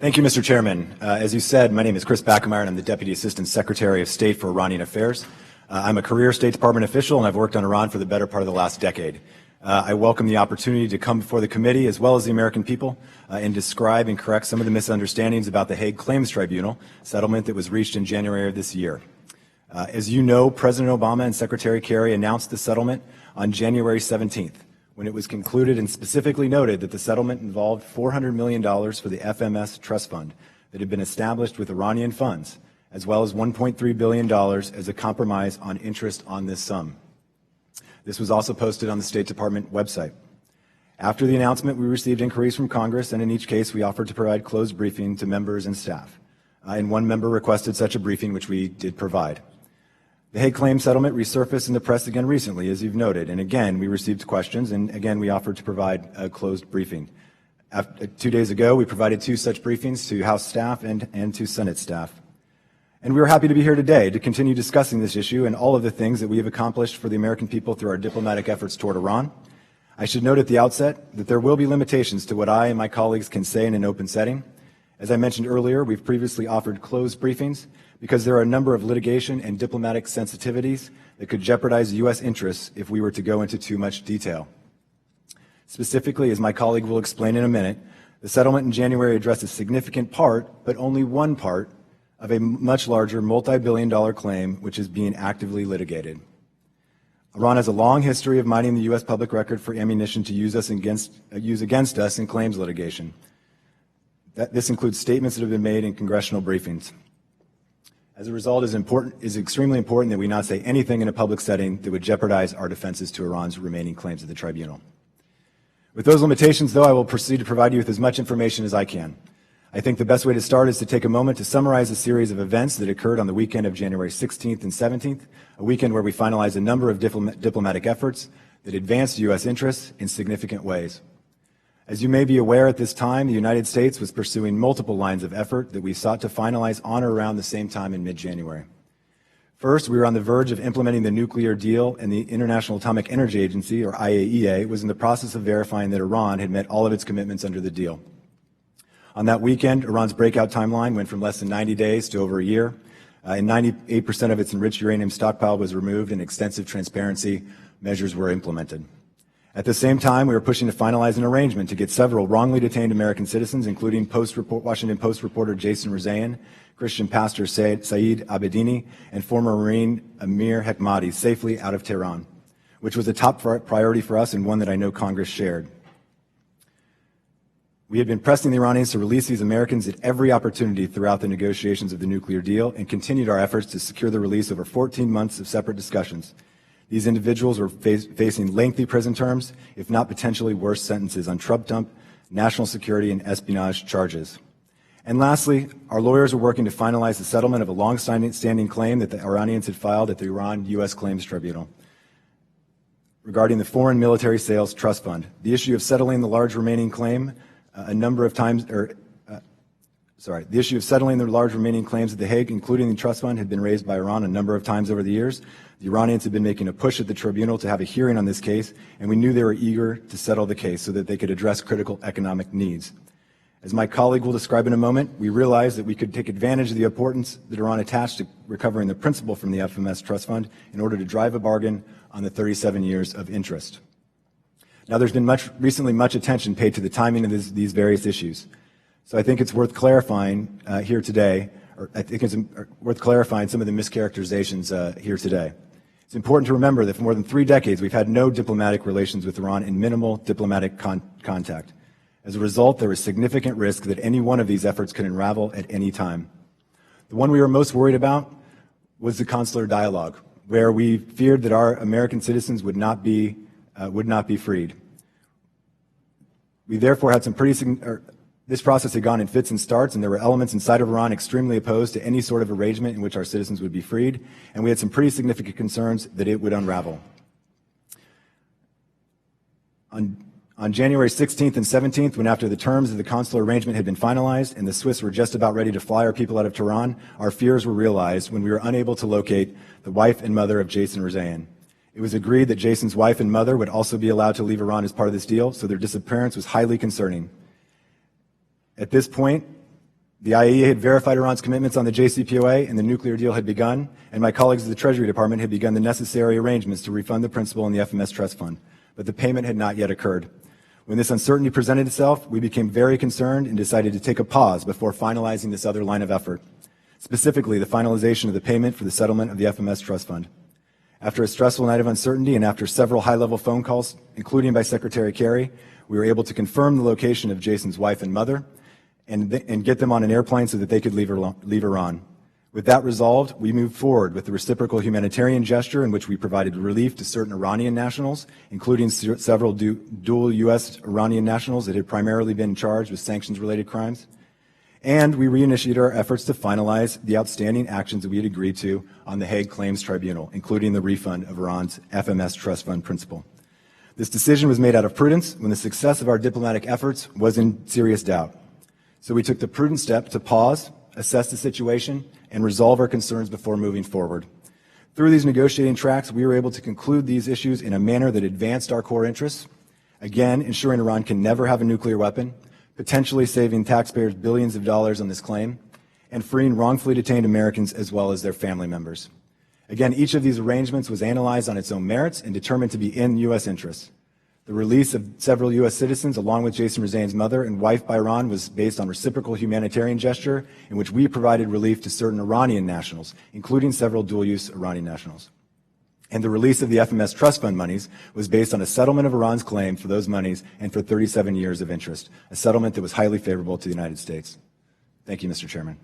Thank you, Mr. Chairman. As you said, my name is Chris Bachmeyer, and I'm the Deputy Assistant Secretary of State for Iranian Affairs. I'm a career State Department official, and I've worked on Iran for the better part of the last decade. I welcome the opportunity to come before the committee, as well as the American people, and describe and correct some of the misunderstandings about the Hague Claims Tribunal settlement that was reached in January of this year. As you know, President Obama and Secretary Kerry announced the settlement on January 17th, when it was concluded and specifically noted that the settlement involved $400 million for the FMS Trust Fund that had been established with Iranian funds, as well as $1.3 billion as a compromise on interest on this sum. This was also posted on the State Department website. After the announcement, we received inquiries from Congress, and in each case, we offered to provide closed briefing to members and staff. And one member requested such a briefing, which we did provide. The Hague claim settlement resurfaced in the press again recently, as you've noted, and again, we received questions, and again, we offered to provide a closed briefing. 2 days ago, we provided 2 such briefings to House staff and to Senate staff. And we are happy to be here today to continue discussing this issue and all of the things that we have accomplished for the American people through our diplomatic efforts toward Iran. I should note at the outset that there will be limitations to what I and my colleagues can say in an open setting. As I mentioned earlier, we've previously offered closed briefings because there are a number of litigation and diplomatic sensitivities that could jeopardize U.S. interests if we were to go into too much detail. Specifically, as my colleague will explain in a minute, the settlement in January addressed a significant part, but only one part, of a much larger multi-billion-dollar claim which is being actively litigated. Iran has a long history of mining the U.S. public record for ammunition to use against us in claims litigation. This includes statements that have been made in congressional briefings. As a result, it is extremely important that we not say anything in a public setting that would jeopardize our defenses to Iran's remaining claims at the tribunal. With those limitations, though, I will proceed to provide you with as much information as I can. I think the best way to start is to take a moment to summarize a series of events that occurred on the weekend of January 16th and 17th, a weekend where we finalized a number of diplomatic efforts that advanced U.S. interests in significant ways. As you may be aware, at this time, the United States was pursuing multiple lines of effort that we sought to finalize on or around the same time in mid-January. First, we were on the verge of implementing the nuclear deal, and the International Atomic Energy Agency, or IAEA, was in the process of verifying that Iran had met all of its commitments under the deal. On that weekend, Iran's breakout timeline went from less than 90 days to over a year, and 98% of its enriched uranium stockpile was removed, and extensive transparency measures were implemented. At the same time, we were pushing to finalize an arrangement to get several wrongly detained American citizens, including Washington Post reporter Jason Rezaian, Christian pastor Saeed Abedini, and former Marine Amir Hekmati, safely out of Tehran, which was a top priority for us and one that I know Congress shared. We had been pressing the Iranians to release these Americans at every opportunity throughout the negotiations of the nuclear deal, and continued our efforts to secure the release over 14 months of separate discussions. These individuals were facing lengthy prison terms, if not potentially worse sentences on Trump dump, national security, and espionage charges. And lastly, our lawyers were working to finalize the settlement of a long-standing claim that the Iranians had filed at the Iran-U.S. Claims Tribunal regarding the Foreign Military Sales Trust Fund. The issue of settling the large remaining claim the issue of settling the large remaining claims at The Hague, including the trust fund, had been raised by Iran a number of times over the years. The Iranians had been making a push at the tribunal to have a hearing on this case, and we knew they were eager to settle the case so that they could address critical economic needs. As my colleague will describe in a moment, we realized that we could take advantage of the importance that Iran attached to recovering the principal from the FMS Trust Fund in order to drive a bargain on the 37 years of interest. Now, there's been recently much attention paid to the timing of these various issues. So I think it's worth clarifying here today, or I think it's worth clarifying some of the mischaracterizations here today. It's important to remember that for more than 3 decades, we've had no diplomatic relations with Iran and minimal diplomatic contact. As a result, there is significant risk that any one of these efforts could unravel at any time. The one we were most worried about was the consular dialogue, where we feared that our American citizens would not be freed. We therefore had this process had gone in fits and starts, and there were elements inside of Iran extremely opposed to any sort of arrangement in which our citizens would be freed, and we had some pretty significant concerns that it would unravel. On January 16th and 17th, when after the terms of the consular arrangement had been finalized and the Swiss were just about ready to fly our people out of Tehran, our fears were realized when we were unable to locate the wife and mother of Jason Rezaian. It was agreed that Jason's wife and mother would also be allowed to leave Iran as part of this deal, so their disappearance was highly concerning. At this point, The IAEA had verified Iran's commitments on the JCPOA, and the nuclear deal had begun, and my colleagues at the Treasury Department had begun the necessary arrangements to refund the principal in the FMS Trust Fund, but the payment had not yet occurred. When this uncertainty presented itself, we became very concerned and decided to take a pause before finalizing this other line of effort, specifically the finalization of the payment for the settlement of the FMS Trust Fund. After a stressful night of uncertainty and after several high-level phone calls, including by Secretary Kerry, we were able to confirm the location of Jason's wife and mother and get them on an airplane so that they could leave Iran. With that resolved, we moved forward with the reciprocal humanitarian gesture in which we provided relief to certain Iranian nationals, including several dual U.S. Iranian nationals that had primarily been charged with sanctions-related crimes. And we reinitiated our efforts to finalize the outstanding actions that we had agreed to on the Hague Claims Tribunal, including the refund of Iran's FMS Trust Fund principal. This decision was made out of prudence when the success of our diplomatic efforts was in serious doubt. So we took the prudent step to pause, assess the situation, and resolve our concerns before moving forward. Through these negotiating tracks, we were able to conclude these issues in a manner that advanced our core interests, again, ensuring Iran can never have a nuclear weapon, potentially saving taxpayers billions of dollars on this claim, and freeing wrongfully detained Americans as well as their family members. Again, each of these arrangements was analyzed on its own merits and determined to be in U.S. interests. The release of several U.S. citizens, along with Jason Rezaeian's mother and wife by Iran, was based on reciprocal humanitarian gesture in which we provided relief to certain Iranian nationals, including several dual-use Iranian nationals. And the release of the FMS Trust Fund monies was based on a settlement of Iran's claim for those monies and for 37 years of interest, a settlement that was highly favorable to the United States. Thank you, Mr. Chairman.